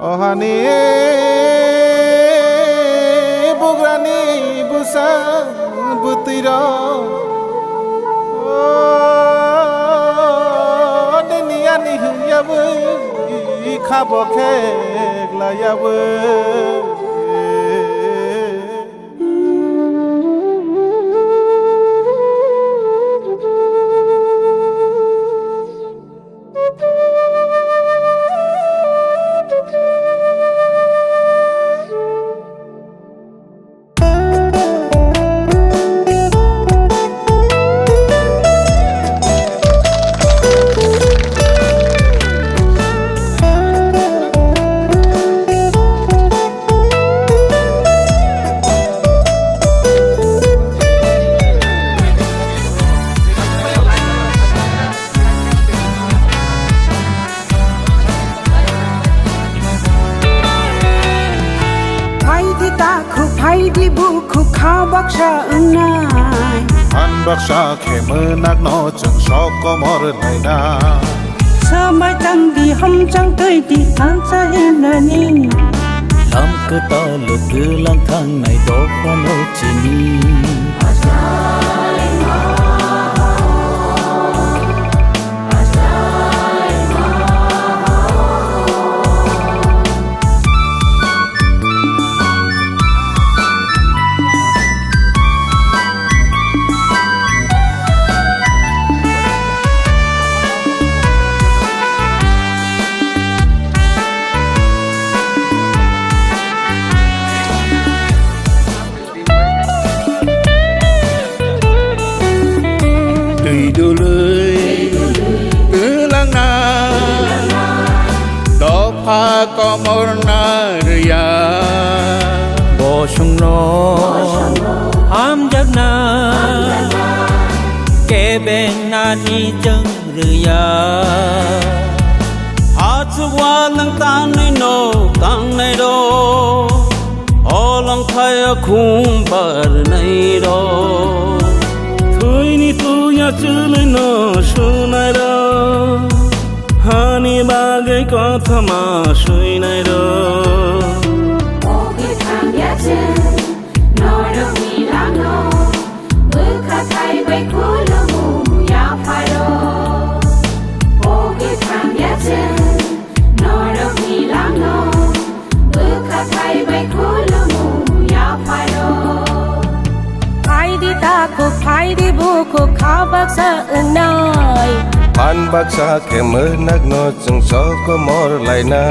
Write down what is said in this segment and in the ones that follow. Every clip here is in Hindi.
Ohani bugrani busa butiro Deniani yabu ikhaboke glayabu Di buku kau baksa enai Han baksa kemenak no jeng soko mor naina Samai tang di hom chang tơi di tan sa henani Lam ke ta lu ke lang thang nai do pa no chini Từ lưới từ lăng na đó pha có mor na ria bo sung no ham jak na ke ben na ni jeng ria ha chu wa lang tang nai no tang nai do o lang thai khum bar nai do Ni tu ya chule no sunai ro Hani bagai kotha ma suinai ro Oge thang ya chen no ro mi la no Bukha thai bai khulu mu ya phai ro Oge thang ya chen no ro mi la no Bukha thai bai khulu mu ya phai ro Phai di ta ku phai di buku kau baksa enai Han baksa kemenak no jeng soko mor laina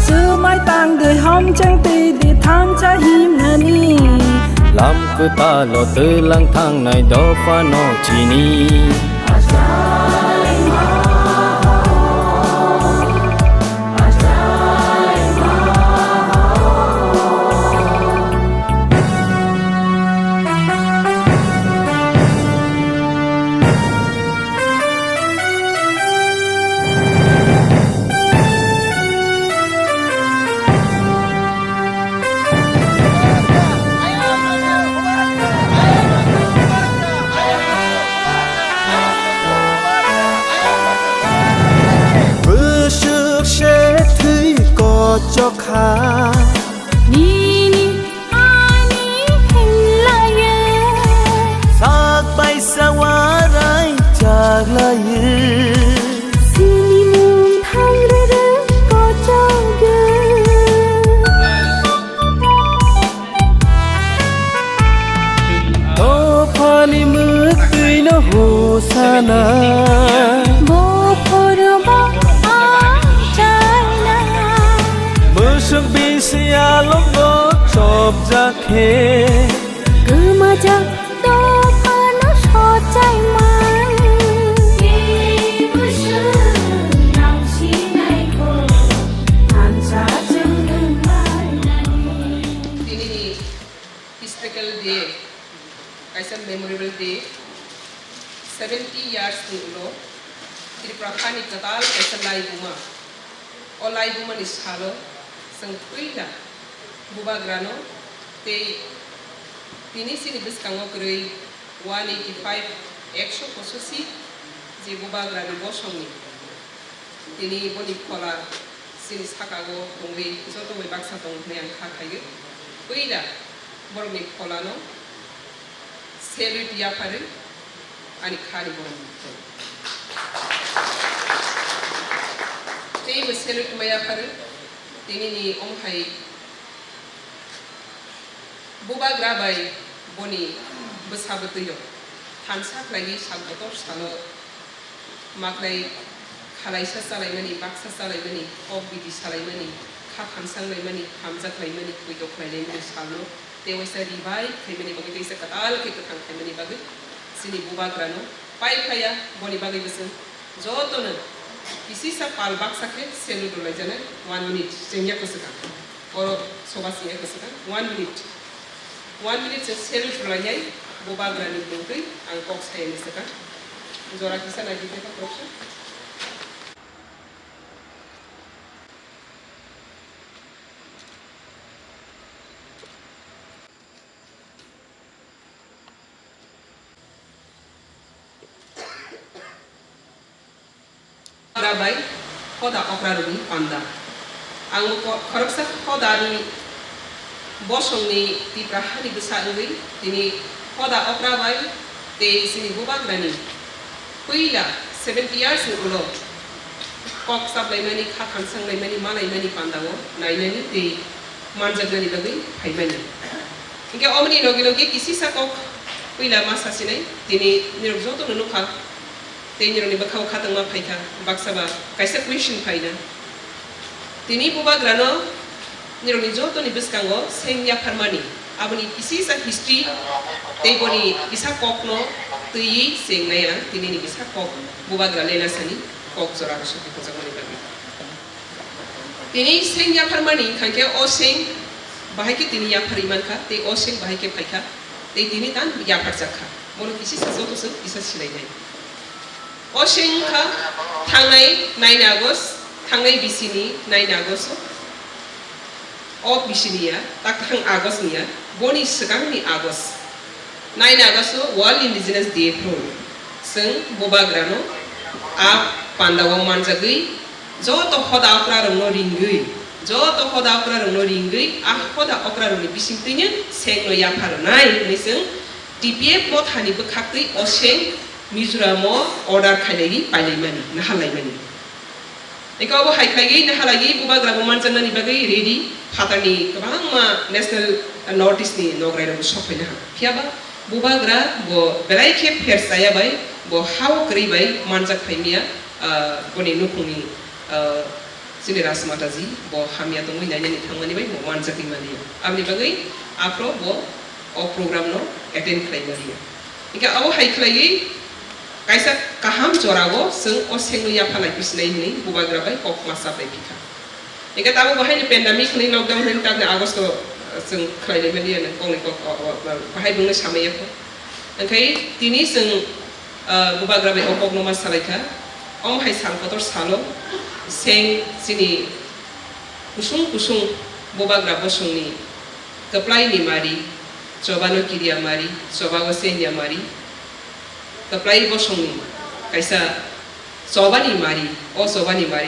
Samai tang di hom chang tơi di tan sa henani Lam ke ta lo te lang thang nai do pa no chini cho kha Ni ni ani hình la ye Sak bay sa wa rai chak la ye Sini mung thang re re ko chao ye To phali mu tui no ho sana Bo phor ba a chai na Musuk bisia lok do chop ja khe Cứ mà chắc đó pha nó so chai mai Ye bu shu nang chi nai ko Han cha jeng den mai Ini historical day, kaisa memorable day. 70 years dulu, Tripura Khani Natal kaisa lai buma. O lai buma ni salo, sangkuila, buba grano, te tini sini bis kango kurui 185 100 pososi, je buba grano bosongi. Tini boni kola sini sakago dongwi joto bai baksa dong yang khakai oida bormi polano selut yapare ani khari bon tei be selut maya pare tini ni hai buba grabai boni besabetuyo tansak lagi salbotor salo maklai khalaisa salaimani baksa salaimani ok bidi salaimani kha khansang laimani hamjat laimani kuidok laimani salo tewaisa ribai khaimani bagi teisa katal ke kathang khaimani bagi sini buba grano pai khaya boni bagi besun jotona kisi sa pal baksa ke selu dolai jana 1 minute senya kusaka oro sobasi kusaka 1 minute 1 minute se selu dolai jai buba grani dongkai angkok saya ni saka jora kisa lagi kita option Rabai, koda okraruni panda. Ang koroksa koda ni bosong ni tiprahani besar ini, ini koda okrabai te sini bubak dani. Kuila 70 years ulo, kok sab laimani khakan sang laimani malai mani pandawo, nainani te manjak dani bagi hai mani. Ingke omni logi kisi sa kok kuila masa sinai, tini nirok joto nunukha. Tenyo ni bakau katang ma paita baksa ba kaisa question paina tini buba grano niro ni joto ni biskango senya permani abuni kisi sa history teboni bisa kokno tui sengnaya tini ni bisa kok buba gralena sani kok zora ko shoti ko jamani bagi tini senya permani kanke o seng bahai ke tini ya pariman ka te o seng bahai ke paika te tini tan ya parjakha mono kisi sa joto se bisa silai nai Osheng ka tangai 9 Agust tangai bisini 9 Agust ok bisini ya tak tang Agust ni ya boni sekarang ni Agust 9 Agust World Indigenous Day pro seng boba grano a pandawa manjagui joto khoda okra rongno ringui joto khoda okra rongno ringui a khoda okra rongni bisingtinya seng no ya phar nai ni seng TPF mo thani bekhakti osheng Mizoramo order khailagi pailaimani nahalaimani eko hai khaigi nahalagi buba grabuman janani bagai ready phatani kabang ma national notice ni nograi ro sophaina phiaba buba gra bo belai khe pher saya bai bo how kri bai manjak phaimia boni nukuni sini rasmataji bo hamia tongui naini thangmani bai bo manjak imani amni bagai apro bo o program no attend khaimani ika abo hai khlagi kaisa kaham jorago seng o senglia phalai bisnai ni buba grabai kok masa bai pika ika tabu bahai ni pandemic ni lockdown ni tak August seng khlai meli ni kong ni kok bahai bunga samaya ko angkai tini seng buba grabai okok no masalaika om hai sang kotor salo seng sini kusung buba grabo sungni keplai ni mari cobano kiria mari coba senya mari Kaplai bosong kaisa sobani mari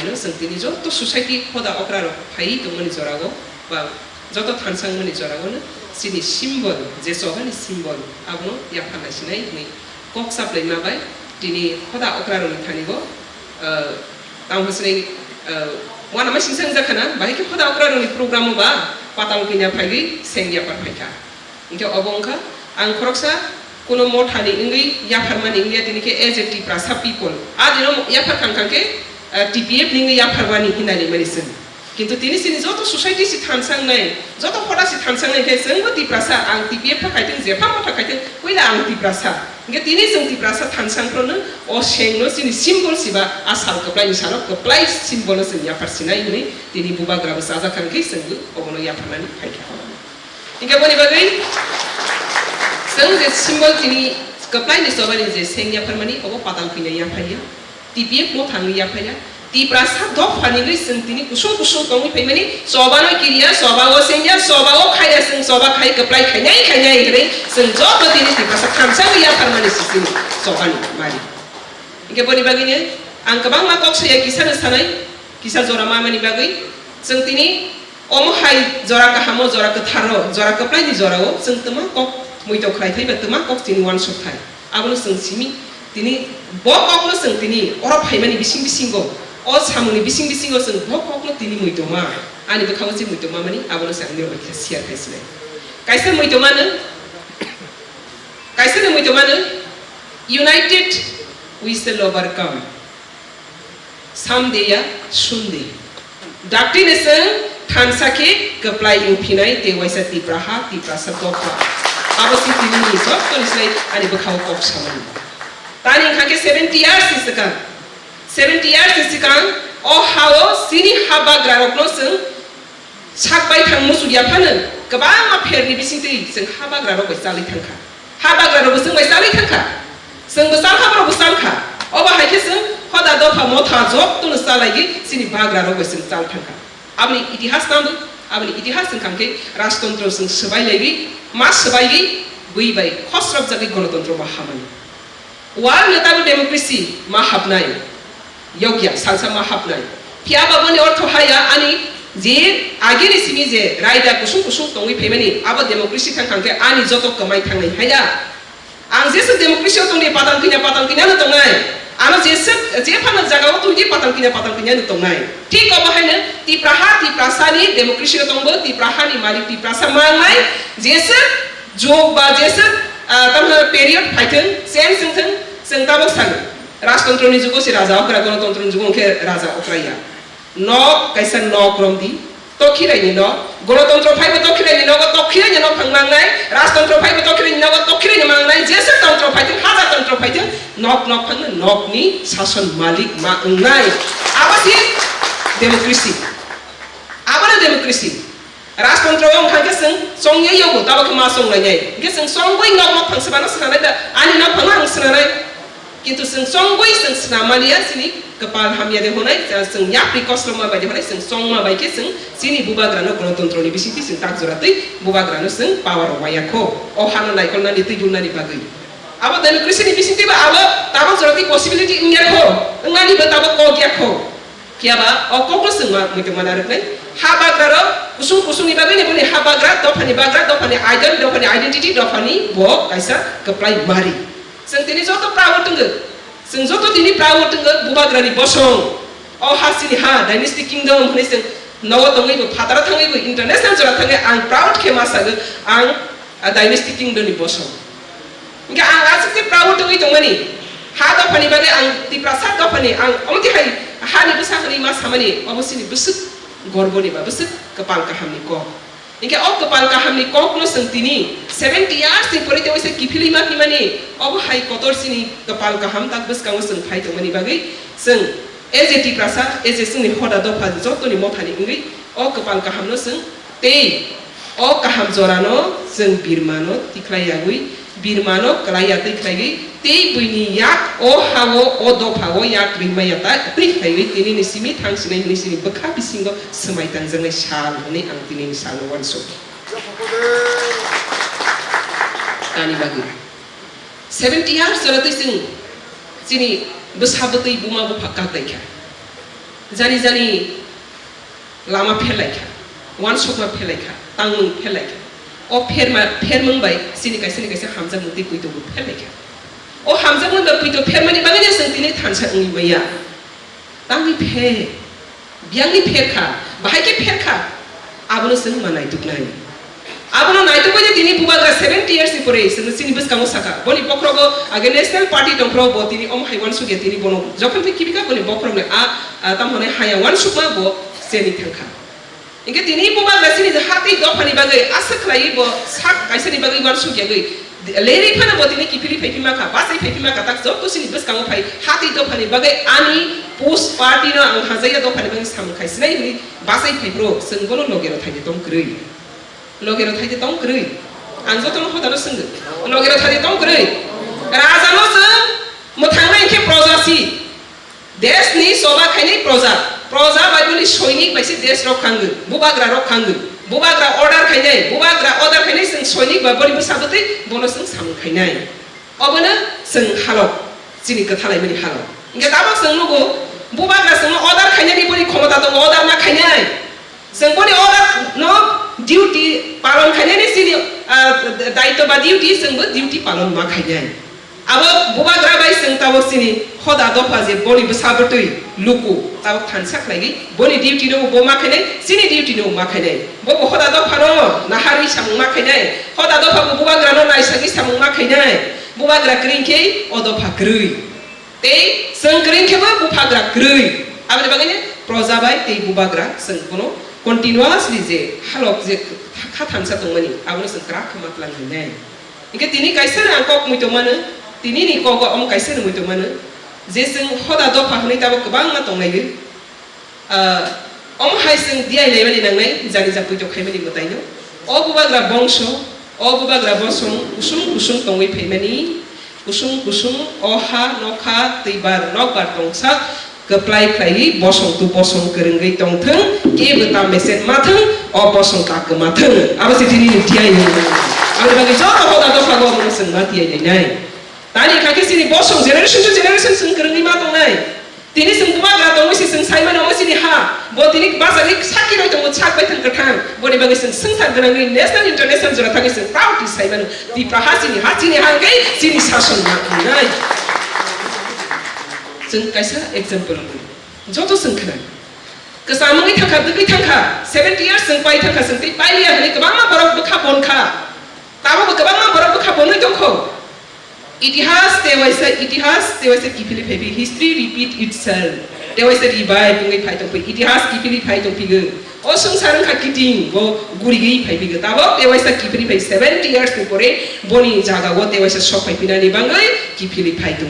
no sentini joto society khoda okraro phai to mani jorago ba joto thansang mani jorago na sini symbol je sobani symbol abno ya phana sinai ni kok saplai ma bai tini khoda okraro ni thanigo tam hosnei wana ma singsang jakhana bai ke khoda okraro ni program ba patal kinya phagi sengya par phaika ingke obongka ang khoroksa Kuno more thani ingi ya farmani ingi tini ke as a tiprasa people adino ya far kangke TPF ningi ya farmani hinani medicine kintu tini sini joto society si thansang nai joto khoda si thansang nai ke sengbo tiprasa ang TPF pa kaitin je pa mota kaitin kuila ang tiprasa ingi tini seng tiprasa thansang pro no o sengno sini symbol siba asal keplai misalo keplai symbol sen ya far sinai ni tini buba grab saja kangke sengbu obono ya farmani kaika ingi boni bagai Seng je symbol tini keplai ni sobani je sengya permani obo patal pinya ya phaya TPF mo thangi ya phaya ti prasa dok phani ri seng tini kuso tongi phaimani sobano kiria sobago sengya sobago khaira seng soba khai keplai khanyai re seng joto tini ti prasa thamsang ya permani sisini sobani mari ike boni bagine ang kabang ma kok saya kisah sanai किसा जरा मामानि बागै जों दिनै अमहाय जरा गाहामो जरा गोथारो जरा कप्लायनि जराव जों तमा कक मैतो खायफैबा तमा कक दिनै वान शट थाय आबनो जों सिमि दिनै ब ककनो जों दिनै अरब फायमानि बिसिं बिसिंगो अ सामुनि बिसिं बिसिंगो जों ब ककनो दिनै मैतो मा आनि बखाव जे मैतो मा मानि आबनो सागनि बायखा शेयार खायसले कायसे मैतो मानो कायसे मैतो मानो united we shall overcome someday someday daktinesen थानसाके कप्लाय इंफिनाय देवायसा तिप्राहा Tiprasa तोफा आबसी तिनि सब तनिसलाय आनि बखाव कक सामनि तानि खाके 70 years सिसका 70 years सिसका अ हाओ सिनि हाबा ग्रारकनो जों साकबाय थां मुसुगियाफानो गोबां अफेरनि बिसिंति जों हाबा ग्रारक बैसालै थांखा हाबा ग्रारक जों बैसालै थांखा जों बोसाल हाबाराव बोसालखा अबा हायके जों हदा दफा मथा जब तुनो सालायगि सिनि बाग्रारक बैसिं चाल थांखा अपनी इतिहास नाम अपनी इतिहास संखांके राजतंत्र संग सबाई लेगी मास सबाई बुई बाई खसरब जगह गणतंत्र महामनी वार नेताबु डेमोक्रेसी महापनाय योग्य सांसा महापनाय क्या बाबने अर्थ हाया आनी जे आगे नि सिमी जे रायदा कुसुम कुसुम तंगै फेमेनी आबा डेमोक्रेसी थांखांके आनी जतो कमाय थांनाय हाया आं जेसे डेमोक्रेसी तंगै पातान किना न तंगाय आनो जे फान जगाव तुजि पाताल किना न तंगाय ठीक अबहायनो तिप्राहा तिप्रासानि डेमोक्रेसी तंगबो तिप्राहानि मालिक तिप्रासा मांनाय जेसे जोग बा जेसे तमना पेरियड फाइथन सेन सिंथन जों ताबो सान राजतंत्रनि जुगो से राजा अक्रा गणतंत्रनि जुगो के राजा अक्राया न कैसा न क्रमदि तो खिरायनि न गणतंत्र फाइबो तो खिरायनि न तो खिरायनि न फांनांनाय राजतंत्र फाइबो तो खिरायनि न तो खिरायनि मांनाय जेसे तंत्र फाइथन हाजा तंत्र फाइथन नक फांनो नकनि शासन मालिक मा अंनाय आबासि डेमोक्रेसी आबाना डेमोक्रेसी राजतंत्र ओं खाके जों संगे योगो ताबो मा संलायनाय के जों संगै नक फांसबानो सनानाय दा आनि न फांना आं सनानाय किन्तु जों संगै जों सनामालिया सिनि कपाल हामिया दे होनाय जों याप्रि कसलमा बायदि होनाय जों संमा बायके जों सिनि बुबाग्रानो गणतंत्रनि बिसिति जों ताक जरातै बुबाग्रानो जों पावर वायाखौ अहानो नायखलनानि तैगुनानि बागै आबो डेमोक्रेसीनि बिसिति बा आबो ताबो जरातै पसिबिलिटी इंयाखौ अंगानि बा ताबो कोग्याखौ कियाबा अकको जों मा मैतो मानारनै हाबाग्रारो कुसुम कुसुमनि बागै ने हाबाग्रा दफानि बाग्रा दफानि आइडेन दफानि आइडेंटिटी दफानि ब कायसा कप्लाय मारि जों दिनै जत प्राउड दङो जों जत दिनै प्राउड दङो बुबाग्रानि बसं अ हासिनि हा डायनेस्टिक किंडम होनै जों नव दङैबो फादारा थाङैबो इंटरनेशनल जरा थाङै आं प्राउड खेमासागो आं डायनेस्टिक किंडमनि बसं इंगा आं आसिके प्राउड दङै दङनि हा दफानि बागै आं तिप्रासा दफानि आं अमति हाय हानि बसाखनि मा सामानि अबसिनि बसुक गर्बनि बा बसुक कपाल काहामनि को इंगे ओ कपाल काहामनि कोकनो संतिनि 70 years नि परिते वैसे किफिलिमा किमानि अब हाय कतरसिनि कपाल काहाम ताक बसकांग जों फाइदोंमनि बागै जों एजे तिप्रासा एजे जोंनि हदा दफा जतनि मथानि इंगै ओ कपाल काहामनो जों ते ओ काहाम जरानो जों बिरमानो तिख्लायागै बिरमानो कलाया तैख्लायगै ते बुइनि याक ओ हावो ओ दफावो याक रिमायाता तैख्लायगै तिनि निसिमि थांसिनै निसिनि बखा बिसिंगो समायतां जोंनि साल होनै आं तिनि साल वानसो तानि बागै 70 years जरतै जों जिनि बसाबतै बुमा बुफाका तैखा जानि लामा फेलायखा वानसोमा फेलायखा तांमों फेलायखा ओ फेरमंबाय सिनि कैसे हामजा मुति पुइतो फेलायखा ओ हामजा मुति पुइतो फेरमनि बागै जों दिनै थानसा उइ मैया तांनि फे बियांनि फेरखा बाहायके फेरखा आबनो जों मा नायतुकनाय आबनो नायतुकबाय दिनै बुबाग्रा 70 years नि परे जों सिनि बसकांगो साका बनि बख्रबो आगे नेशनल पार्टी दंफ्राव बो दिनै ओम हायवान सुगे दिनै बनो जखन फे किबिका बनि बख्रबने ताम हने हायवान सुमा बो सेनि थांखा इंगे दिनै बुबाग्रा सिनि हाति दफानि बागै आसखलायै बो साक कायसनि बागै वान सुगेगै लेरि फाना बो दिनै किफिलि फैफिमा का बासै फैफिमा का ताक जब सिनि बसकांगो फाय हाति दफानि बागै आनि पोस्ट पार्टी न आं हाजाया दफानि बागै साम खायसनै नि बासै फैब्रो जों बोनो लगेरो थाइदे दं ग्रै लगेरो थाइदे दं ग्रै आं जतन हदानो संगो लगेरो थाइदे दं ग्रै राजानो जों मोथांनाय के प्रजासि देशनि सभा खायनै प्रजा बायबुलि सैनिक बायसे देश रखांगो बुबाग्रा अर्डार खायनाय बुबाग्रा अर्डार खायनाय जों सैनिक बा बरिबो साबोतै बनो जों साम खायनाय अबनो जों हालक जिनि कथालाय मनि हालक इंगे दाबो जों नुगो बुबाग्रा जों अर्डार खायनायनि बरि क्षमता खायनाय जों बनि अरा न डिउटी पालन खायनाय सिनि दायित्व बा डिउटी जोंबो डिउटी पालन मा खायनाय आबो बुबाग्रा बाय जों ताबो सिनि हदा दफा जे बनि बसाबतै लुकु ताबो थानसा खायगि बनि डिउटी नो बो मा खायनाय सिनि डिउटी नो मा खायनाय बो हदा दफा नो नाहारि सामुं मा खायनाय हदा दफा बुबाग्रा नो नायसागि सामुं मा खायनाय बुबाग्रा क्रिंके अदफा ग्रै ते जों क्रिंकेबो बुफाग्रा ग्रै आबे बागैने प्रजा बाय ते बुबाग्रा जों कोनो continuously जे हालक जे खा थानसा दंमोन आबो जों क्रा खमातलांनाय इके तिनि कायसर आंकक मुइतो मानो तिनि नि कग अम कायसर मुइतो मानो जे जों हदा दफा हनै ताबो गोबां मा दंनायो अम हाय जों दियाय लेबेलि नांनाय जानि जा पुइतो खायमानि मतायनो अ बुबाग्रा बंश अ बुबाग्रा बसं उसुं उसुं दंयै फैमानि उसुं उसुं अहा नखा दैबार नकबार दंसा गप्लाय फ्लाय बसं तु बसं गोरोंगै दंथों के बता मेसेज माथों अ बसं ताक माथों आबो सिथिनि दियाय आबे बागै जत हदा दफा गो जों मा दियाय नाय तानि खाके सिनि बसं जेनेरेशन टु जेनेरेशन जों गोरोंगै मा दंनाय तिनि जों बुबाग्रा दंसि जों साइमान अमसिनि हा बो तिनि बाजारि साखि रय दं साक बाय थं गथां बनि बागै जों संसार गोनांनि नेशनल इंटरनेशनल जरा थागै जों प्राउड साइमान ति प्रहासिनि हाचिनि हांगै सिनि शासन मा नाय जों कायसा एग्जांपल जत जों खोना कसामङै थाखा दगै थांखा 70 इयार्स जों पाइ थाखा जों ति पाइलिया हनै गोबां मा बरफ बखा बनखा ताबो गोबां मा बरफ बखा बनै दंखौ इतिहास तेवैसे किफिलि फैबि हिस्ट्री रिपीट इटसेल्फ तेवैसे रिबाय बुङै फाय दं इतिहास किफिलि फाय दं फिगो अ संसार खा किटिं बो गुरिगै फायबिगो ताबो तेवैसे किफिलि फै 70 इयार्स परे बनि जागा गो तेवैसे सब फायबिनानि बाङै किफिलि फाय दं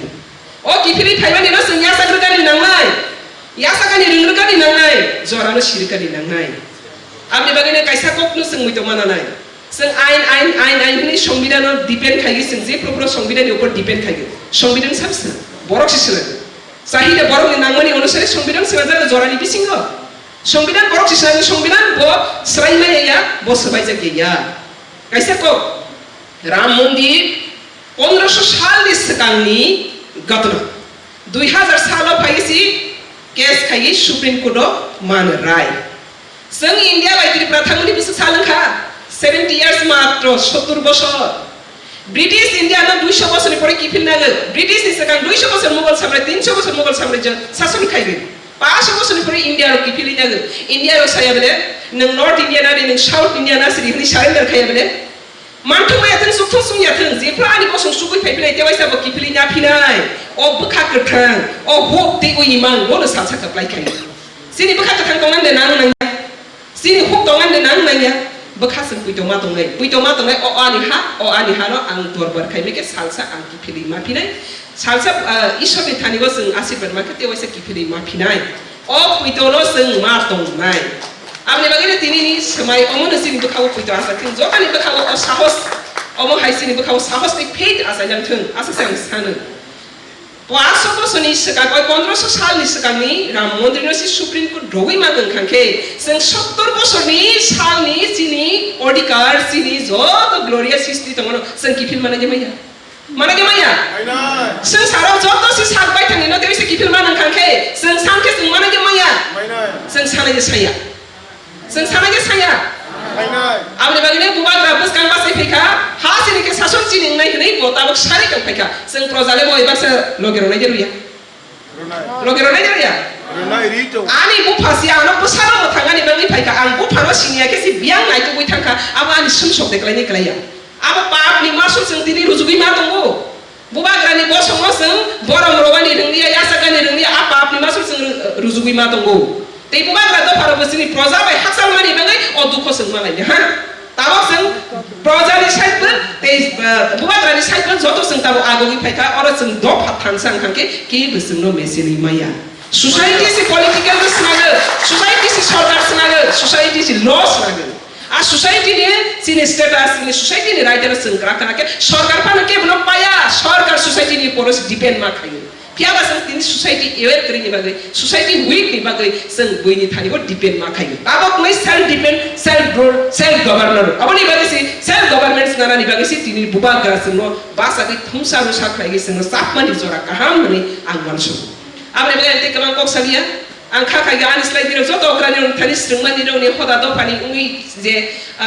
अ किफिलि फायबानि न जों यासा ग्रगानि नांनाय यासा गानि रिंग्रगानि नांनाय जरानो सिरगानि नांनाय आबनि बागैनो कायसा ककनो जों मुइतो मानानाय जों आइन हनै संबिधान डिपेंड खायगि जों जे प्रपर संबिधाननि ऊपर डिपेंड खायगि संबिधान साबसे बरक सिसले साहिदे बरकनि नांमानि अनुसारे संबिधान सेवा जानो जरानि बिसिंग संबिधान बरक सिसले संबिधान बो स्रायमाया बो सबाय जागिया कायसा को राम मंदिर 1500 सालनि सिगांनि घटना 2000 सालाव फायसि केस खायगि सुप्रीम कोर्ट मान राय जों इंडिया बायदि प्रथामनि बिस सालंखा 70 इयार्स मात्र 70 बছর ब्रिटिश इंडिया न 200 বছরের পরে কি ফিল নাগে ব্রিটিশ ইসকাং 200 বছর মুঘল সাম্রাজ্য 300 বছর মুঘল সাম্রাজ্য শাসন খাইবে 500 বছরের পরে ইন্ডিয়ার কি ফিল নাগে ইন্ডিয়ার সায়াবলে নং নর্থ ইন্ডিয়ান আরি নং সাউথ ইন্ডিয়ান আসরি হনি সারেন্ডার খাইবলে मानथुमायाथों सुखथों सुंयाथों जेफ्रा आनि बसं सुगै फायफिनाय तेवाइसाबो किफिलि नाफिनाय अ बखा गोथां अ होप दे उइमां बोनो सासा कप्लाय खाय सिनि बखा गोथां दंगान दे नां नां सिनि होप दंगान दे नां नां बखा जों पुइतो मा दंनाय अ आनि हा न आं दरबार खायमेके सालसा आं किफिलि माफिनाय सालसा ईश्वरनि थानिगो जों आशीर्वाद माके तेवाइसा किफिलि माफिनाय अ पुइतो न जों मा दंनाय आमने बागैनो दिनैनि समाय अमनो सिनि बखाव पुइतो आसा थिं जकानि बखाव अ साहस अम हायसिनि बखाव साहसनि फेट आसायलांथों आसा जों सानो 500 বছরनि सिगां 1500 सालनि सिगांनि राम मन्दिरनि सुप्रीम कोर्ट रगै मागोन खांखे जों 70 বছরनि सालनि सिनि अधिकार सिनि जत ग्लोरियस हिस्ट्री दङ जों किफिल माने माया जों साराव जत सि सागबाय थांनि न तेरिसे किफिल मानन खांखे जों सानखे जों माने माया जों सानाय साया आमने बागैनो बुबाग्रा बसकां बासै फैखा हा सिनिके सासन चिनिंनाय हनै बताबो सारि कं फैखा जों प्रजाले बय बासा लगेरनाय जरुया आनि बुफासि आनो बसानो थांगानि बाङै फैखा आं बुफानो सिनियाके सि बियां नायतो गय थांखा आबो आनि सुमसक देख्लायनि गलाया आबो पापनि मासु जों दिनि रुजुगै मा दंगो बुबाग्रानि बसंनो जों बरम रवानि रोंलिया यासागानि रोंलिया आ पापनि मासु जों रुजुगै मा दंगो ते बुबाग्रा दफारो बसिनि प्रजा बाय हासाल मानि बाङै अ दुखो जों मालायनि हा ताबो जों प्रजानि साइडबो ते बुबाग्रानि साइडबो जतो जों ताबो आगोगै फैखा अर जों दफा थांसां खांके के बसंनो मेसेनि माया सोसाइटी से पॉलिटिकल स्नागो सोसाइटी से सरकार स्नागो सोसाइटी से लॉ स्नागो आ सोसाइटी ने सिनि स्टेटस सिनि सोसाइटी ने राइटर संग्रा खाके सरकार पाने के बनो पाया सरकार सोसाइटी नि पोरस डिपेंड मा खायो पियाबा जों तिनि सोसाइटी एवेर करिनि बागै सोसाइटी वीक नि बागै जों बयनि थानिबो डिपेंड मा खायो ताबो नै सेल्फ डिपेंड सेल्फ गवर्नर अबनि बागै सि सेल्फ गवर्नमेंट नानानि बागै सि तिनि बुबाग्रा जोंनो बासागै थुमसारु साख्लायगै जों सापमानि जरा काहाम नै आं मानसु आमरे बागै ते कलां कक सालिया angka kaya anis lagi niro joto okrani nong tani serungman niro ni hoda do pani ungi je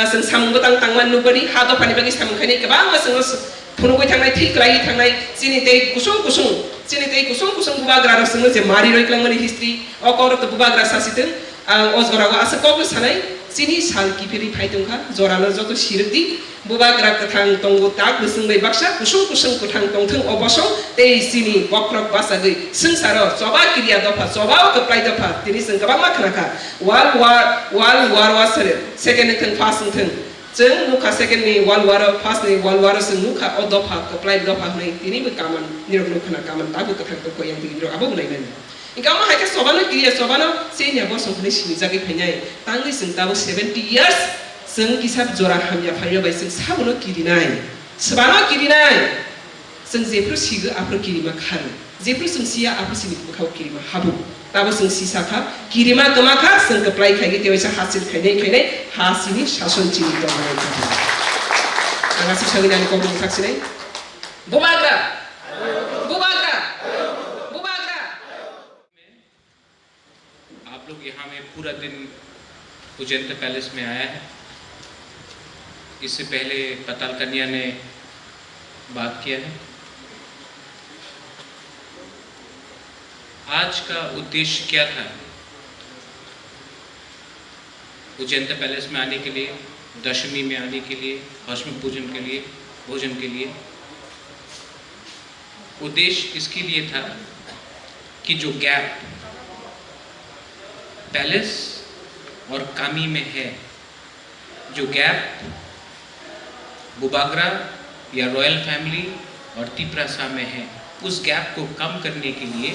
seng samung betang tangman nubari hado pani bagi samung kani kebang seng punugoi tangnai thik lai tangnai sini tei kusung kusung bubagra seng je mari roi klang mani history okor to bubagra sasiteng ozgora go asa kobu sanai sini sal kipiri phaitung kha jorano joto sirdi bubagra kathang tongo tak busung bai baksa kusung kuthang tongthang obosong tei sini bokrok basagoi sengsaro coba kriya dopa coba keplai dopa tini seng kabang makna kha wal war wasare second thang first thang jeng nuka second ni wal war first ni wal war seng nuka odopa keplai dopa nei tini be kaman nirok nukhana kaman tabu kathang to koyang ti nirok abo bunai nai Ikaw mahal ka sobano kiriya sobano seniya bo song kuni sini jagi penyai tangi seng tabu 70 years seng kisah jorah hamya phaya bai seng sabono kiri nai sebano kiri nai seng jepro siga apro kiri ma khar jepro seng sia apro sini bukhau kiri ma habu tabu seng sisa kha kiri ma kama kha seng keplai khai ge tewisa hasil khai hasini shason chini to nai anga sisagina ni ko bung saksinai bubagra लोग यहाँ में पूरा दिन उजैंता पैलेस में आया है। इससे पहले पताल कन्या ने बात किया है। आज का उद्देश्य क्या था? उजैंता पैलेस में आने के लिए, दशमी में आने के लिए, भस्म पूजन के लिए, भोजन के लिए उद्देश्य इसके लिए था कि जो गैप पैलेस और कामी में है, जो गैप बुबागरा या रॉयल फैमिली और तिपरासा में है, उस गैप को कम करने के लिए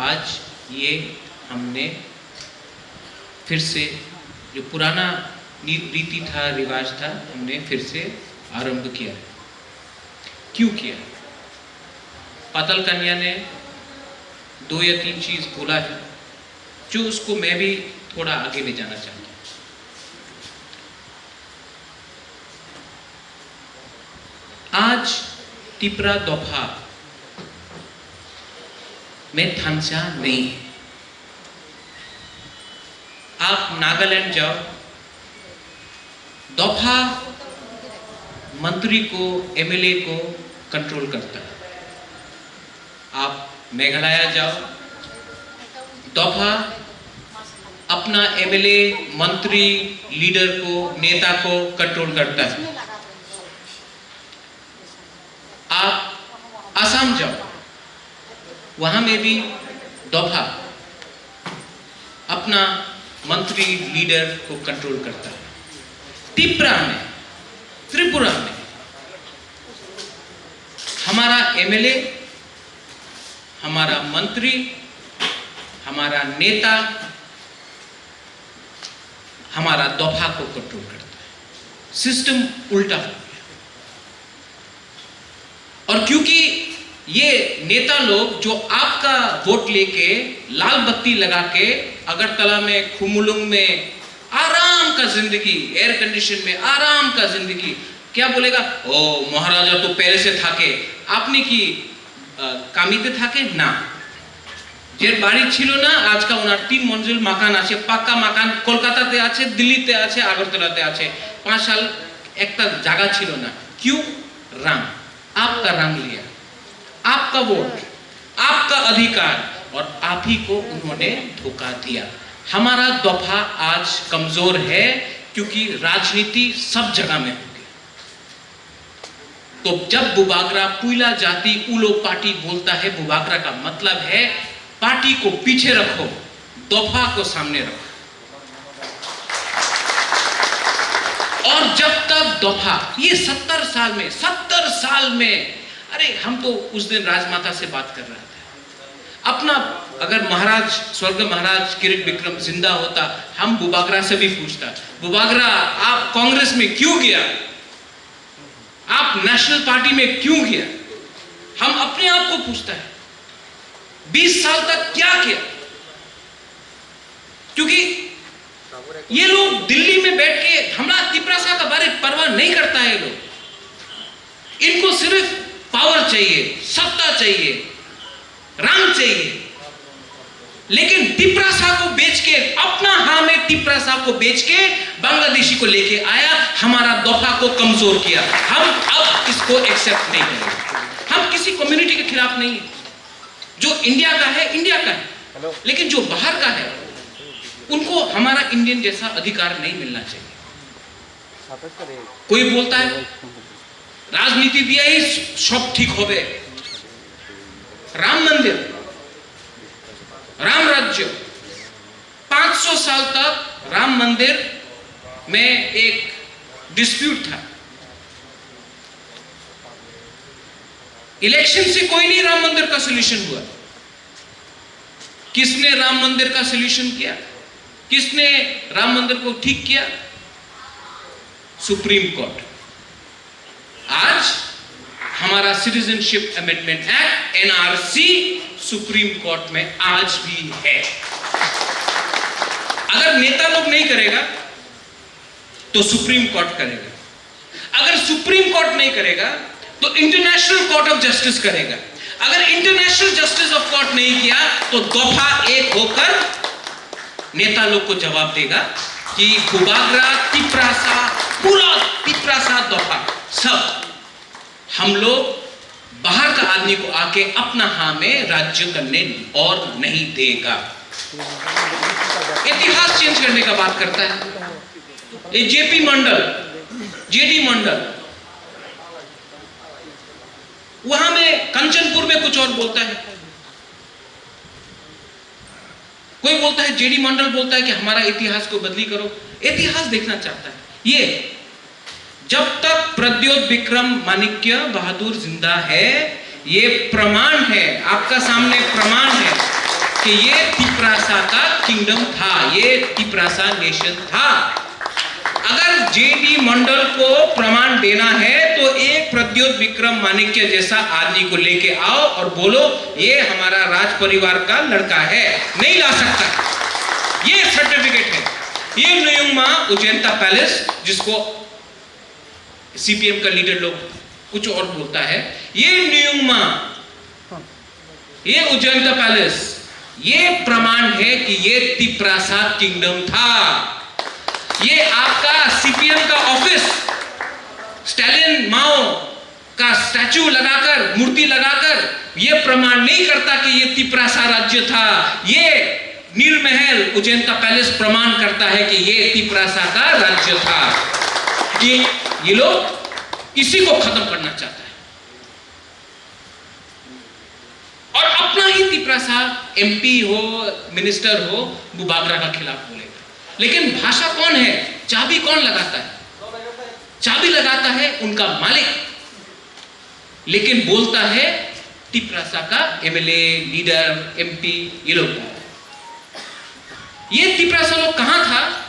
आज ये हमने फिर से जो पुराना रीति था, रिवाज था, हमने फिर से आरंभ किया। क्यों किया? पाताल कन्या ने 2 या 3 चीज बोला है जो उसको मैं भी थोड़ा आगे ले जाना चाहता हूँ। आज तिपरा दोफा में थांचा नहीं है। आप नागालैंड जाओ, दोफा मंत्री को, एमएलए को कंट्रोल करता है। आप मेघालय जाओ, दोफा अपना एमएलए, मंत्री, लीडर को, नेता को कंट्रोल करता है। आप असम जाओ, वहां में भी दोफा अपना मंत्री, लीडर को कंट्रोल करता है। त्रिपुरा में, त्रिपुरा में हमारा एमएलए, हमारा मंत्री, हमारा नेता हमारा दोफा को कंट्रोल करता है। सिस्टम उल्टा हो गया। और क्योंकि ये नेता लोग जो आपका वोट लेके लाल बत्ती लगा के अगरतला में, खुमुलुंग में आराम का जिंदगी, एयर कंडीशन में आराम का जिंदगी, क्या बोलेगा? ओ महाराजा तो पहले से थाके, आपने की कामिते थाके ना, যে বাড়ি ছিল না আজকে ওনার 3 মঞ্জিল মাকান আছে, পাকা মাকান কলকাতাতে আছে, দিল্লিতে আছে, আগরতলাতে আছে। 5 साल একটা জায়গা ছিল না। क्यों? रंग, आपका रंग लिया, आपका वोट, आपका अधिकार, और आप ही को उन्होंने धोखा दिया। हमारा दोफा आज कमजोर है क्योंकि राजनीति सब जगह में हो गई। तो जब बुबागरा पुइला जाति उलो पार्टी बोलता है, बुबागरा का मतलब है पार्टी को पीछे रखो, दोफा को सामने रखो। और जब तक दोफा, ये 70 साल में, अरे हम तो उस दिन राजमाता से बात कर रहा था अपना, अगर महाराज, स्वर्ग महाराज किरीट विक्रम जिंदा होता, हम बुबागरा से भी पूछता, बुबागरा आप कांग्रेस में क्यों गया, आप नेशनल पार्टी में क्यों गया? हम अपने आप को पूछता है 20 साल तक क्या किया? क्योंकि ये लोग दिल्ली में बैठ के हमरा तिपरासा का बारे परवाह नहीं करता है। लोग इनको सिर्फ पावर चाहिए, सत्ता चाहिए, रंग चाहिए। लेकिन तिपरासा को बेच के, अपना हाँ में तिपरासा को बेच के बांग्लादेशी को लेके आया, हमारा दफा को कमजोर किया। हम अब इसको एक्सेप्ट नहीं करेंगे। हम किसी कम्युनिटी के खिलाफ नहीं है। जो इंडिया का है इंडिया का है, लेकिन जो बाहर का है उनको हमारा इंडियन जैसा अधिकार नहीं मिलना चाहिए। कोई बोलता है राजनीति दिया ही सब ठीक हो गए। राम मंदिर, राम राज्य, 500 साल तक राम मंदिर में एक डिस्प्यूट था। इलेक्शन से कोई नहीं राम मंदिर का सॉल्यूशन हुआ। किसने राम मंदिर का सॉल्यूशन किया? किसने राम मंदिर को ठीक किया? Supreme court. आज हमारा citizenship amendment act NRC supreme court में आज भी है। अगर नेता लोग नहीं करेगा तो सुप्रीम कोर्ट करेगा। अगर सुप्रीम कोर्ट नहीं करेगा तो इंटरनेशनल कोर्ट ऑफ जस्टिस करेगा। अगर इंटरनेशनल जस्टिस ऑफ कोर्ट नहीं किया तो दफा एक होकर नेता लोग को जवाब देगा कि बुबागरा, तिपरासा, पूरा तिपरासा दफा सब हम लोग बाहर का आदमी को आके अपना हाँ में राज्य करने और नहीं देगा। इतिहास चेंज करने का बात करता है। ये जेपी मंडल, जेडी मंडल, वहां में कंचनपुर में कुछ और बोलता है। कोई बोलता है, जेडी मंडल बोलता है कि हमारा इतिहास को बदली करो। इतिहास देखना चाहता है। ये जब तक प्रद्योत विक्रम माणिक्य बहादुर जिंदा है, ये प्रमाण है, आपका सामने प्रमाण है कि ये तिपरासा का किंगडम था, ये तिपरासा नेशन था। अगर जेडी मंडल को प्रमाण देना है तो एक प्रद्योत विक्रम माणिक्य जैसा आदमी को लेके आओ और बोलो ये हमारा राज परिवार का लड़का है। नहीं ला सकता। ये सर्टिफिकेट है। ये नुयुंगमा उजेंता पैलेस, जिसको सीपीएम का लीडर लोग कुछ और बोलता है, ये न्यूमा, ये उजेंता पैलेस, ये प्रमाण है कि ये तिपरासा किंगडम था। ये आपका सीपीएम का ऑफिस स्टालिन माओ का स्टैचू लगाकर, मूर्ति लगाकर ये प्रमाण नहीं करता कि ये तिपरासा राज्य था। ये नीलमहल उजेंता पैलेस प्रमाण करता है कि ये तिपरासा का राज्य था। ये लोग इसी को खत्म करना चाहता है और अपना ही तिपरासा एमपी हो, मिनिस्टर हो, बुबागरा का खिलाफ बोलेगा। लेकिन भाषा कौन है? चाबी कौन लगाता है? चाबी लगाता है उनका मालिक, लेकिन बोलता है तिपरासा का एमएलए, लीडर, एमपी, ये लोग। ये तिपरासा लोग कहां था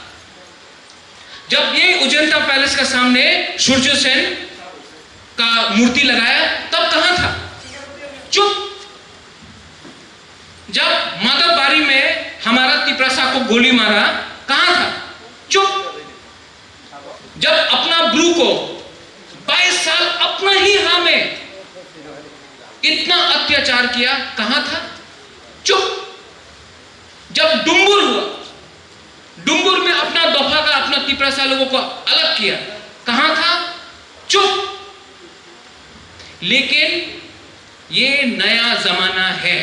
जब ये उजेंता पैलेस का सामने सूर्य सेन का मूर्ति लगाया? तब कहां था? चुप। जब माधवबाड़ी में हमारा तिपरासा को गोली मारा, कहां था? चुप। जब अपना ब्रू को 22 साल अपना ही हाँ में इतना अत्याचार किया, कहां था? चुप। जब डुम्बुर हुआ, डुम्बुर में अपना दफा का, अपना तिपरासा लोगों को अलग किया, कहां था? चुप। लेकिन ये नया जमाना है।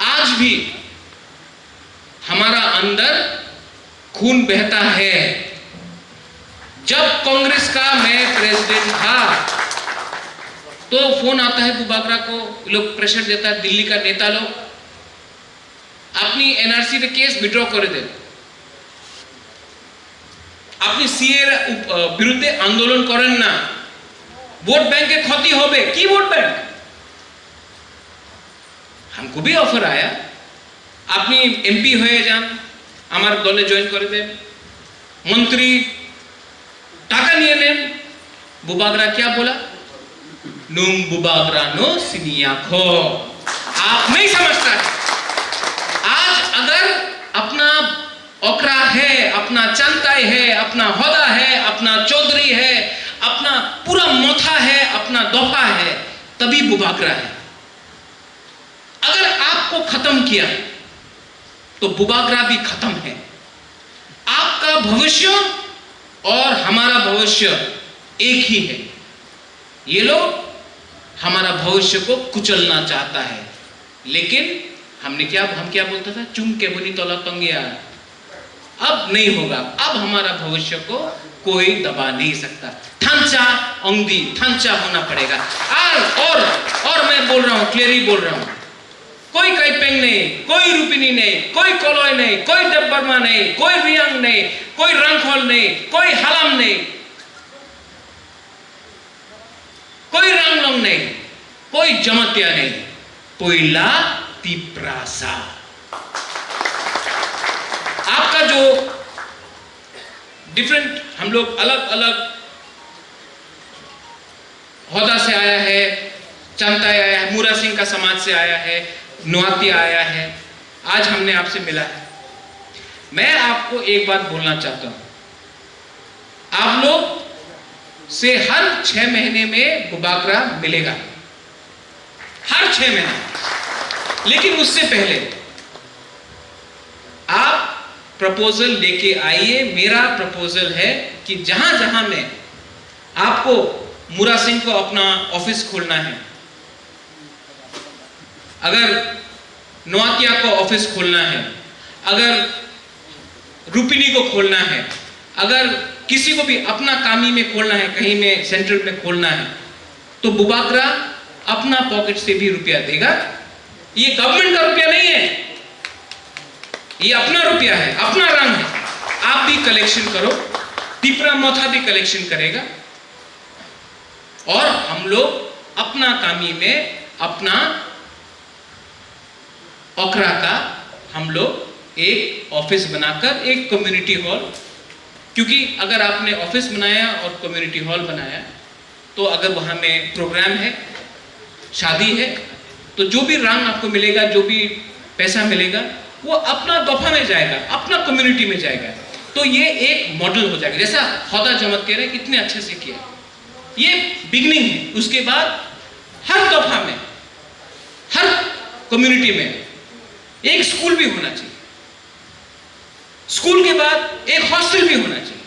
आज भी हमारा अंदर खून बहता है। जब कांग्रेस का मैं प्रेसिडेंट था तो फोन आता है बुबागरा को, लोग प्रेशर देता है, दिल्ली का नेता लोग अपनी एनआरसी रे केस विड्रॉ कर दे, अपनी सीए विरुद्धे आंदोलन करें ना, वोट बैंक के क्षति होबे। की वोट बैंक? हमको भी ऑफर आया, अपनी एमपी हुए जान, हमारे दले जॉइन कर दे, मंत्री टाका निये नेन। बुबागरा क्या बोला? नुम बुबागरा नो सिनिया खो। आप नहीं समझता। आज अगर अपना ओकरा है, अपना चंताई है, अपना होदा है, अपना चौधरी है, अपना पूरा मोथा है, अपना दोफा है, तभी बुबागरा है। अगर आप आपको खत्म किया तो बुबागरा भी खत्म है। आपका भविष्य और हमारा भविष्य एक ही है। ये लोग हमारा भविष्य को कुचलना चाहता है, लेकिन हम क्या बोलता था, चुम के बुनी तोला तंगिया। अब नहीं होगा, अब हमारा भविष्य को कोई दबा नहीं सकता। थांचा अंगदी थांचा होना पड़ेगा। और मैं बोल रहा हूं, क्लियरली बोल रहा हूं, कोई कैपेंग नहीं, कोई रुपिनी नहीं, कोई कोलोय नहीं, कोई डब्बरमा नहीं, कोई रियांग नहीं, कोई रंगखोल नहीं, कोई हलम नहीं, कोई रंगलोंग नहीं, कोई जमतिया नहीं, पोइला तिप्रासा। आपका जो डिफरेंट, हम लोग अलग अलग होदा से आया है, चंता आया है, मूरा सिंह का समाज से आया है, नुआतिया आया है, आज हमने आपसे मिला है। मैं आपको एक बात बोलना चाहता हूं, आप लोग से हर 6 महीने में बुबागरा मिलेगा, हर 6 महीने। लेकिन उससे पहले आप प्रपोजल लेके आइए। मेरा प्रपोजल है कि जहां जहां में आपको मूरा सिंह को अपना ऑफिस खोलना है, अगर नोआतिया को ऑफिस खोलना है, अगर रुपिनी को खोलना है, अगर किसी को भी अपना कामी में खोलना है, कहीं में सेंट्रल में खोलना है, तो बुबागरा अपना पॉकेट से भी रुपया देगा। ये गवर्नमेंट का रुपया नहीं है, ये अपना रुपया है, अपना रंग है। आप भी कलेक्शन करो, तिपरा मोथा भी कलेक्शन करेगा, और हम लोग अपना कामी में अपना ओकरा का हम लोग एक ऑफिस बनाकर, एक कम्युनिटी हॉल, क्योंकि अगर आपने ऑफिस बनाया और कम्युनिटी हॉल बनाया, तो अगर वहां में प्रोग्राम है, शादी है, तो जो भी रंग आपको मिलेगा, जो भी पैसा मिलेगा, वो अपना दफा में जाएगा, अपना कम्युनिटी में जाएगा। तो ये एक मॉडल हो जाएगा, जैसा हौदा जमत कह रहे हैं, इतने अच्छे से किया, ये बिगनिंग है। उसके बाद हर दफा में, हर कम्युनिटी में एक स्कूल भी होना चाहिए, स्कूल के बाद एक हॉस्टल भी होना चाहिए,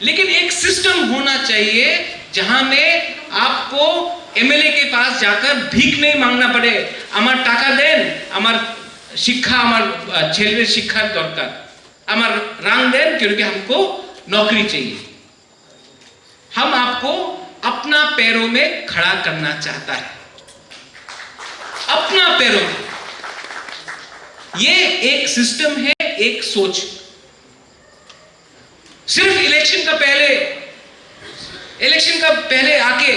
लेकिन एक सिस्टम होना चाहिए जहां में आपको एमएलए के पास जाकर भीख नहीं मांगना पड़े, अमर टाका देन, अमर शिक्षा, अमर छेलवे शिक्षा दरकार, अमर रंग देन, क्योंकि हमको नौकरी चाहिए। हम आपको अपना पैरों में खड़ा करना चाहता है, अपना पैरों में। ये एक सिस्टम है, एक सोच। सिर्फ इलेक्शन का पहले आके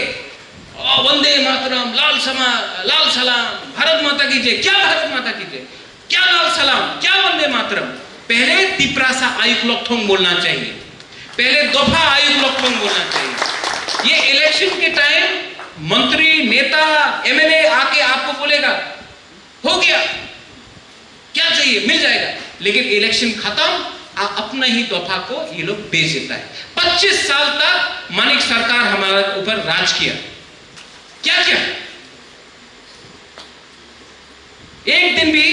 वंदे मातरम, लाल सलाम, भारत माता की जय, क्या भारत माता की जय, क्या लाल सलाम, क्या वंदे मातरम। पहले तिप्रासा आयुक लोकथोंग बोलना चाहिए, पहले दफा आयुक लोकथोंग बोलना चाहिए। ये इलेक्शन के टाइम मंत्री, नेता, एमएलए आके आपको बोलेगा हो गया, क्या चाहिए मिल जाएगा, लेकिन इलेक्शन खत्म, अपना ही दफा को ये लोग बेच देता है। 25 साल तक मानिक सरकार हमारे ऊपर राज किया, क्या क्या, एक दिन भी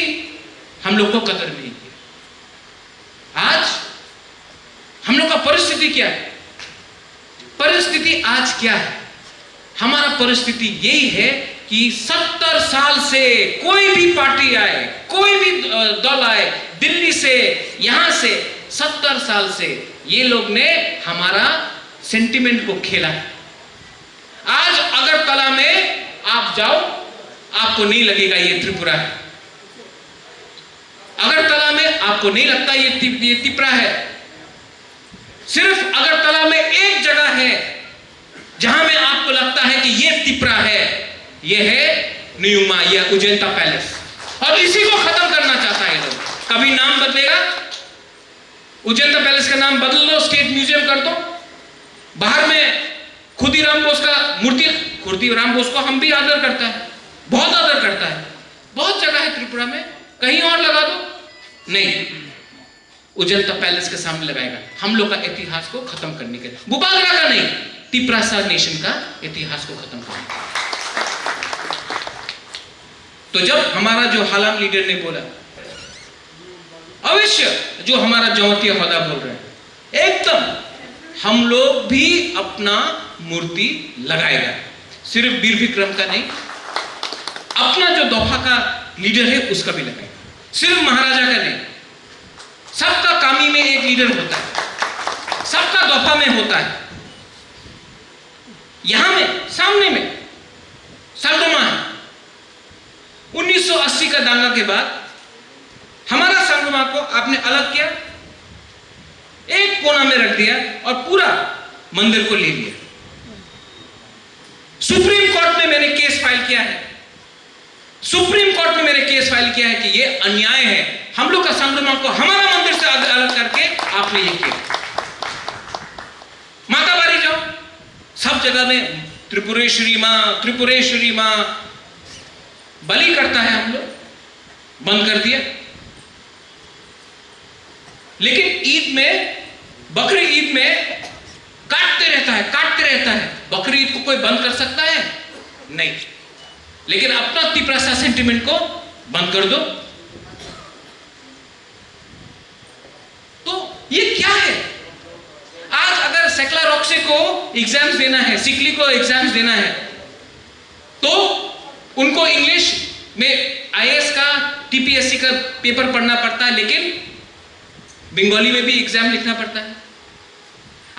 हम लोग को कदर नहीं किया। आज हम लोग का परिस्थिति क्या है? परिस्थिति आज क्या है? हमारा परिस्थिति यही है कि 70 साल से कोई भी पार्टी आए, कोई भी दल आए, दिल्ली से, यहां से, 70 साल से ये लोग ने हमारा सेंटिमेंट को खेला है। आज अगरतला में आप जाओ, आपको नहीं लगेगा ये त्रिपुरा है। अगरतला में आपको नहीं लगता ये तिपरा है। सिर्फ अगरतला में एक जगह है जहां में आपको लगता है कि ये तिपरा है, ये है न्यूमा या उजेंता पैलेस, और इसी को खत्म करना चाहता है लोग। कभी नाम बदलेगा, उजेंता पैलेस का नाम बदल दो, स्टेट म्यूजियम कर दो, बाहर में खुदीराम बोस का मूर्ति, खुदीराम बोस को हम भी आदर करता है, बहुत आदर करता है, बहुत जगह है त्रिपुरा में, कहीं और लगा दो, नहीं, उजेंता पैलेस के सामने लगाएगा। हम लोग का इतिहास को खत्म करने के लिए, बुबागरा का नहीं, तिप्रासा नेशन का इतिहास को खत्म करने। तो जब हमारा जो हालाम लीडर ने बोला, अवश्य जो हमारा जौहतिया होदा बोल रहे हैं, एकदम हम लोग भी अपना मूर्ति लगाएगा, सिर्फ वीर विक्रम का नहीं, अपना जो दफा का लीडर है उसका भी लगाएगा, सिर्फ महाराजा का नहीं। सबका कामी में एक लीडर होता है, सबका दफा में होता है। यहां में सामने में संगमा है। 1980 का दांगा के बाद हमारा संगमा को आपने अलग किया, एक कोना में रख दिया और पूरा मंदिर को ले लिया। सुप्रीम कोर्ट में मैंने केस फाइल किया है, सुप्रीम कोर्ट में मैंने केस फाइल किया है कि यह अन्याय है, हम लोग का संगमा को हमारा मंदिर से अलग करके आपने ये किया। माता बारी जाओ, सब जगह में त्रिपुरेश्वरी मां बलि करता है, हम लोग बंद कर दिया। लेकिन ईद में, बकरी ईद में काटते रहता है। बकरी ईद को कोई बंद कर सकता है? नहीं। लेकिन अपना तिपरासा सेंटिमेंट को बंद कर दो। तो ये क्या है? आज अगर सेक्ला रॉक्से को एग्जाम्स देना है, सिकली को एग्जाम्स देना है, तो उनको इंग्लिश में आईएएस का, टीपीएससी का पेपर पढ़ना पड़ता है, लेकिन बंगाली में भी एग्जाम लिखना पड़ता है।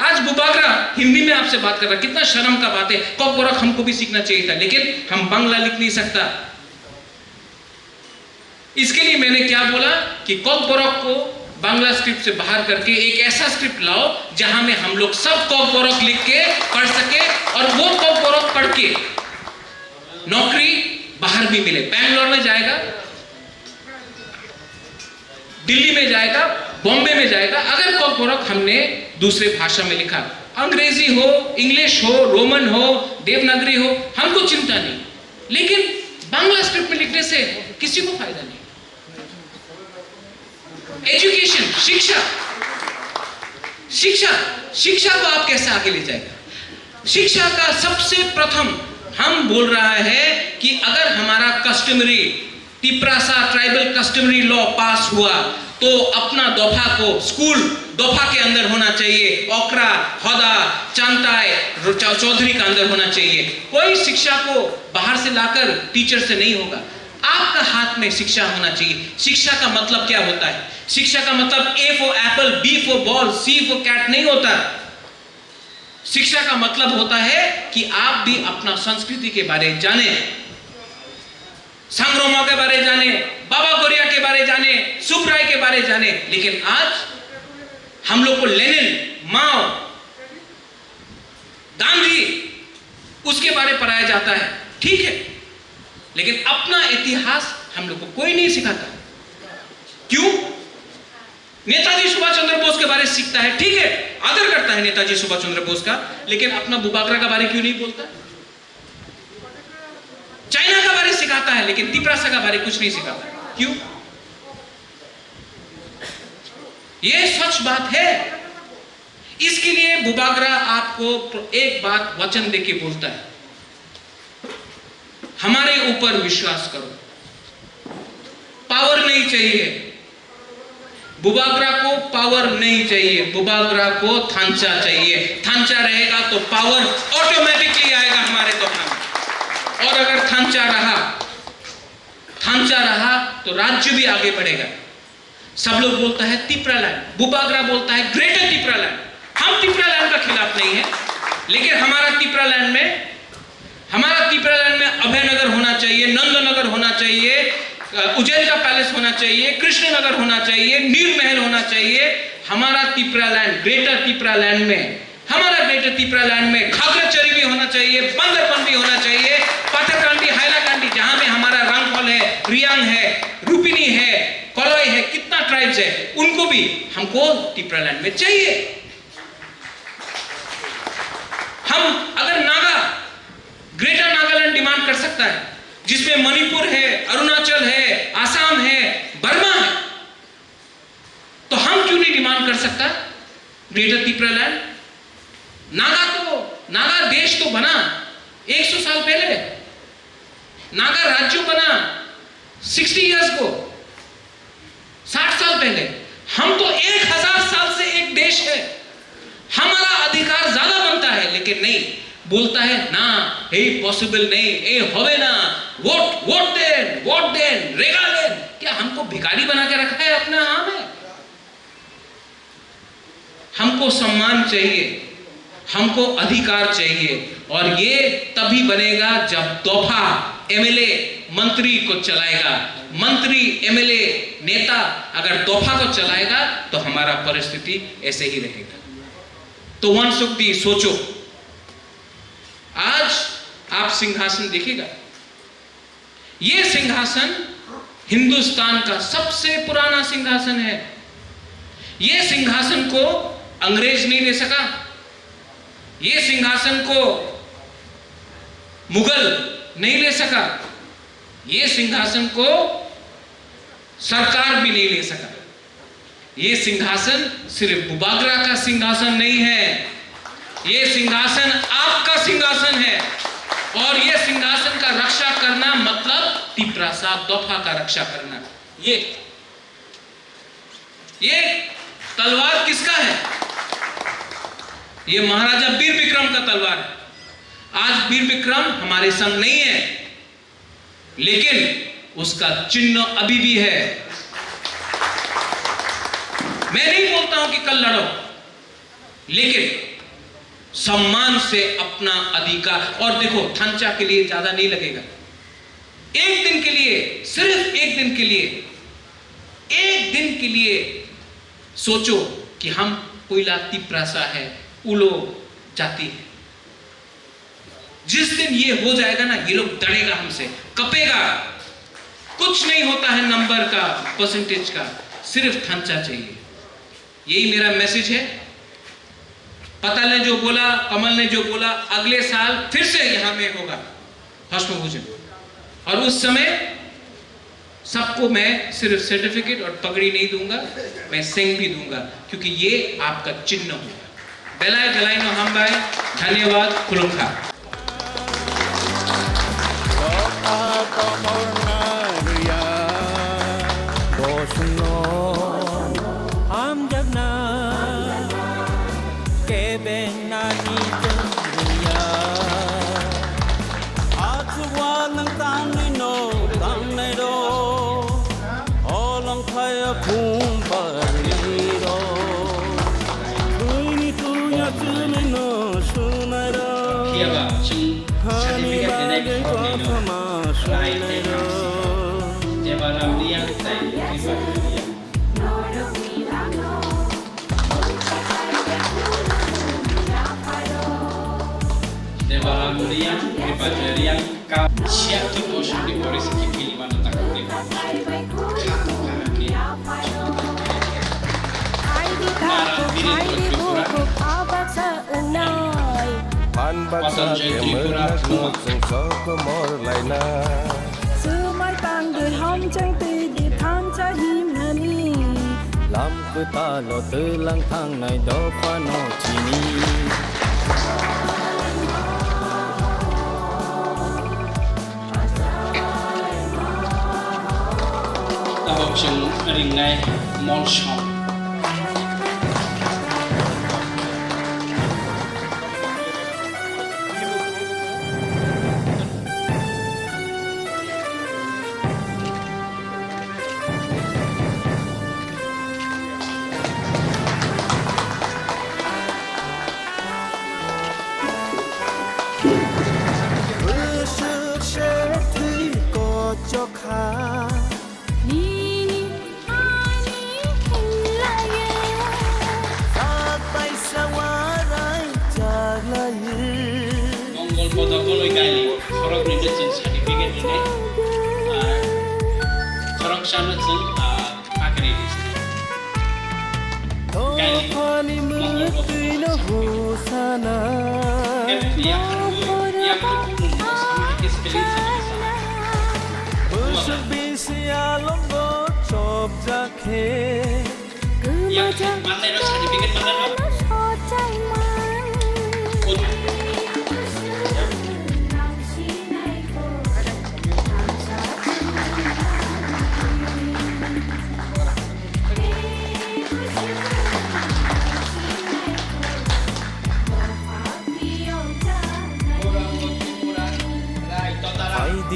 आज बुबागरा हिंदी में आपसे बात कर रहा है, कितना शर्म का बात है। कॉक बोरक हमको भी सीखना चाहिए था, लेकिन हम बांग्ला लिख नहीं सकता। इसके लिए मैंने क्या बोला कि कॉक बोरक को बांग्ला स्क्रिप्ट से बाहर करके एक ऐसा स्क्रिप्ट लाओ जहां में हम लोग सब कॉक बोरक लिख के पढ़ सके, और वो कॉक बोरक पढ़ के नौकरी बाहर भी मिले। बैंगलोर में जाएगा, दिल्ली में जाएगा, बॉम्बे में जाएगा। अगर कॉक बोरक हमने दूसरे भाषा में लिखा, अंग्रेजी हो, इंग्लिश हो, रोमन हो, देवनागरी हो, हमको चिंता नहीं, लेकिन बांग्ला स्क्रिप्ट में लिखने से किसी को फायदा नहीं। एजुकेशन, शिक्षा को आप कैसे आगे ले जाएगा? शिक्षा का सबसे प्रथम हम बोल रहा है कि अगर हमारा customary Tiprasa tribal customary law पास हुआ तो अपना दोफा को स्कूल दोफा के अंदर होना चाहिए, ओकरा, होदा, चांताय, चौधरी का अंदर होना चाहिए। कोई शिक्षा को बाहर से लाकर टीचर से नहीं होगा, आपका हाथ में शिक्षा होना चाहिए। शिक्षा का मतलब क्या होता है? शिक्षा का मतलब A for apple, B for ball, C for cat नहीं होता। शिक्षा का मतलब होता है कि आप भी अपना संस्कृति के बारे में जाने, संग्रामों के बारे जाने, बाबा गोरिया के बारे जाने, सुखराय के बारे जाने। लेकिन आज हम लोग को लेनिन, माओ, गांधी उसके बारे पढ़ाया जाता है, ठीक है, लेकिन अपना इतिहास हम लोग को कोई नहीं सिखाता। क्यों? नेताजी सुभाष चंद्र बोस के बारे सीखता है, ठीक है, आदर करता है नेताजी सुभाष चंद्र बोस का, लेकिन अपना बुबागरा का बारे क्यों नहीं बोलता? चाइना का बारे सिखाता है, लेकिन तिपरासा का बारे कुछ नहीं सिखाता। क्यों? यह सच बात है। इसके लिए बुबागरा आपको एक बात वचन देके बोलता है, हमारे ऊपर विश्वास करो। पावर नहीं चाहिए बुबागरा को, पावर नहीं चाहिए बुबागरा को, थांचा चाहिए। थांचा रहेगा तो पावर ऑटोमेटिकली आएगा हमारे दोफा में। और अगर थांचा रहा तो राज्य भी आगे बढ़ेगा। सब लोग बोलता है तिपरालैंड, बुबागरा बोलता है ग्रेटर तिपरालैंड। हम तिपरालैंड का खिलाफ नहीं है, लेकिन हमारा तिपरालैंड में अभयनगर होना चाहिए, नंदनगर होना चाहिए, उज्जैन का पैलेस होना चाहिए, कृष्णनगर होना चाहिए, नीर महल होना चाहिए। हमारा तिपरालैंड, ग्रेटर तिपरालैंड में खागराचरी भी होना चाहिए, बंदरबन भी होना चाहिए, पाथरकांडी, हाइलाकांडी, जहां में हमारा रंगफल है, रियांग है, रूपिनी है, कोलोई है, कितना ट्राइब्स है, उनको भी हमको तिपरालैंड में चाहिए। हम अगर ग्रेटर नागालैंड डिमांड कर सकता है, जिसमें मणिपुर है, अरुणाचल है, आसाम है, बर्मा है, तो हम क्यों नहीं डिमांड कर सकता ग्रेटर तिपरालैंड? नागा देश तो बना 100 साल पहले, नागा राज्य बना 60 इयर्स को, 60 साल पहले। हम तो 1000 साल से एक देश है, हमारा अधिकार ज्यादा बनता है, लेकिन नहीं, बोलता है ना, ये पॉसिबल नहीं, ये होवे ना, वोट देन, रेगा देन। क्या हमको भिखारी बना के रखा है अपने यहाँ में? हमको सम्मान चाहिए, हमको अधिकार चाहिए, और ये तभी बनेगा जब तोहफा एमएलए मंत्री को चलाएगा। मंत्री, एमएलए, नेता अगर तोहफा को चलाएगा तो हमारा परिस्थिति ऐसे ही रहेगा। तो वनसुक्ति सोचो, आज आप सिंहासन देखिएगा, ये सिंहासन हिंदुस्तान का सबसे पुराना सिंहासन है। ये सिंहासन को अंग्रेज नहीं ले सका, ये सिंहासन को मुगल नहीं ले सका, ये सिंहासन को सरकार भी नहीं ले सका। ये सिंहासन सिर्फ बुबागरा का सिंहासन नहीं है, ये सिंहासन आपका सिंहासन है। और ये सिंहासन का रक्षा करना मतलब तिप्रासा तोहफा का रक्षा करना। ये तलवार किसका है? ये महाराजा वीर विक्रम का तलवार है। आज वीर विक्रम हमारे संग नहीं है, लेकिन उसका चिन्ह अभी भी है। मैं नहीं बोलता हूं कि कल लड़ो, लेकिन सम्मान से अपना अधिकार। और देखो, थंचा के लिए ज्यादा नहीं लगेगा, एक दिन के लिए, सिर्फ एक दिन के लिए, एक दिन के लिए सोचो कि हम कोयला तिप्रासा है, उलो जाति है। जिस दिन ये हो जाएगा ना, ये लोग डरेगा हमसे, कपेगा। कुछ नहीं होता है नंबर का, परसेंटेज का, सिर्फ थंचा चाहिए। यही मेरा मैसेज है। पता ने जो बोला, कमल ने जो बोला, अगले साल फिर से यहां में होगा भस्म भोजन, और उस समय सबको मैं सिर्फ सर्टिफिकेट और पगड़ी नहीं दूंगा, मैं सिंह भी दूंगा, क्योंकि ये आपका चिन्ह होगा। बेलाय बेलाय नो हम भाई, धन्यवाद, खुलुमखा। Pan baksa kemenak no sung so ko mor lai na. Sumai tang de hom chang ti di thang cha him na ni. Lam ku ta lo tư lang thang nai do pha no chi ni. Ta học trường ring ngay mall shop.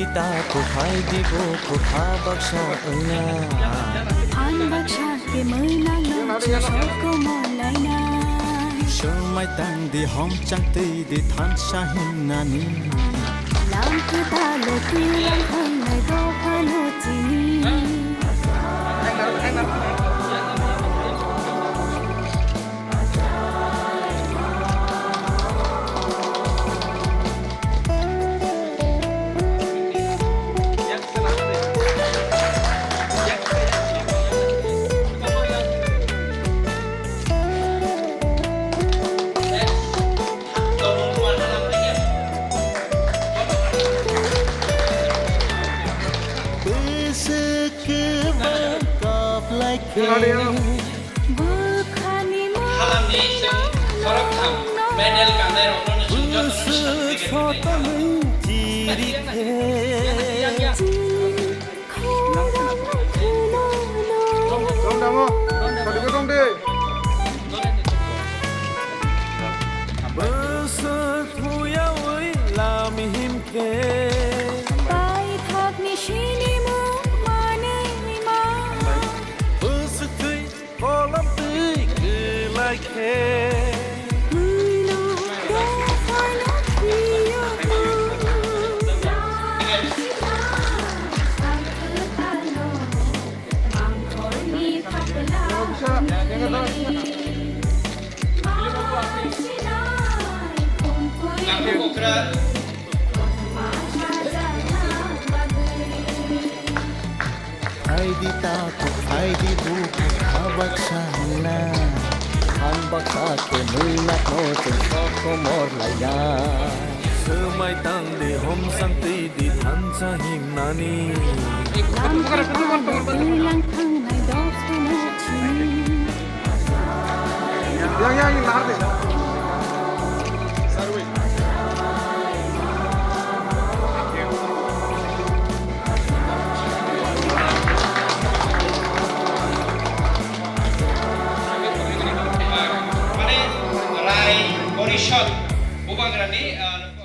দিতা কোথায় দিব কোথা বাক্সা না An baksa ke menang no soko molai na সময় তাং দি হম চাংতে দি থান শাহিন নানি Lam kita lo tilang hang nai do pano chini Bukhani mo medal kanai rono Pai thak ni shini mo mane ni ma Muino do fano kiyo Hai di ta hai di bu kothা Baksa না থান বাক্সা কে Muina no chung soko mor laya সময় তাং দি হম শান্তি দি থান শাহিন নানি Lam kita tilang hang nai do pano chini Rai Borishot Bubang Rani